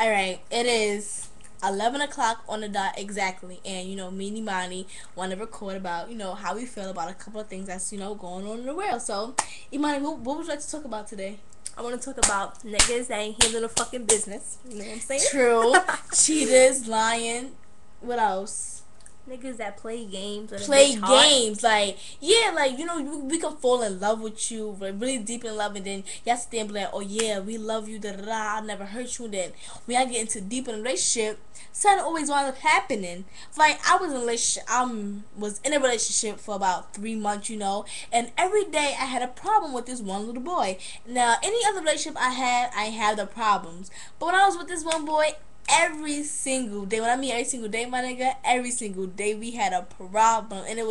Alright, it is 11 o'clock on the dot exactly. And, me and Imani want to record about, how we feel about a couple of things that's, going on in the world. So, Imani, what would you like to talk about today? I want to talk about niggas that ain't handling a fucking business. You know what I'm saying? True. Cheaters, lying. What else? Niggas that play games. Play games. Like, yeah, like, we can fall in love with you, like, really deep in love, and then you have to stand like, oh, yeah, we love you, da da da, I never hurt you. And then when I get into deep in a relationship, something always winds up happening. Like, I was in a relationship for about 3 months, and every day I had a problem with this one little boy. Now, any other relationship I had the problems. But when I was with this one boy, every single day, when I mean every single day, my nigga, every single day we had a problem, and it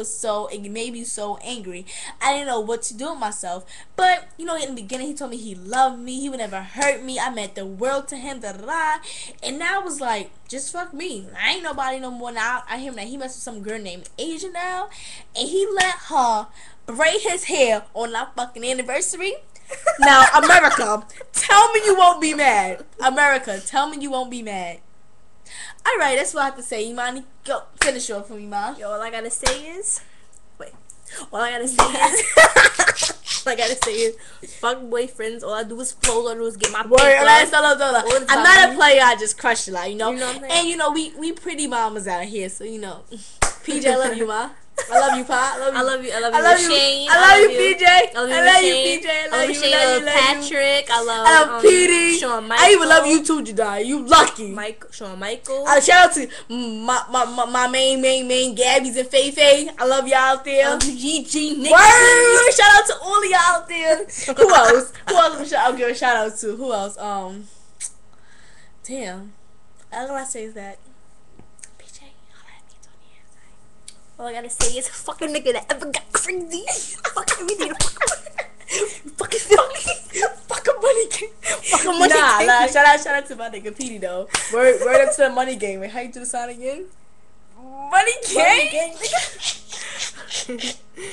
made me so angry. I didn't know what to do with myself. But in the beginning, he told me he loved me, he would never hurt me, I meant the world to him, da da da. And now I was like, just fuck me, I ain't nobody no more. Now I hear him that he messed with some girl named Asia now, and he let her braid his hair on our fucking anniversary. Now, America, tell me you won't be mad. America, tell me you won't be mad. Alright, that's what I have to say. Imani, go finish off for me, man. Yo, all I gotta say is, all I gotta say is, fuck boyfriends. All I do is flow. All I do is get my word. Paper. I'm not a player. I just crush it, like, You know what I'm saying? And we pretty mamas out here, so PJ, I love you, ma. I love you, Pa. I love you. I love you, Shane. I love you, PJ. I love you, PJ. I love you, Shane. Patrick. I love Petey. Shawn Michael. I even love you too, Jedi. You lucky. Shawn Michael. Shout out to my main Gabby's and Faye. I love y'all out there. I love you, Gigi. Word! Shout out to all of y'all out there. Who else? I'll give a shout out to. Who else? Damn. All I say is that. All I gotta say is fucking nigga that ever got crazy. Fuck everything. Fucking money game. Fucking money game. Nah. Shout out to my nigga Petey though. Word up to the money game. Wait, how you do the sign again? Money game.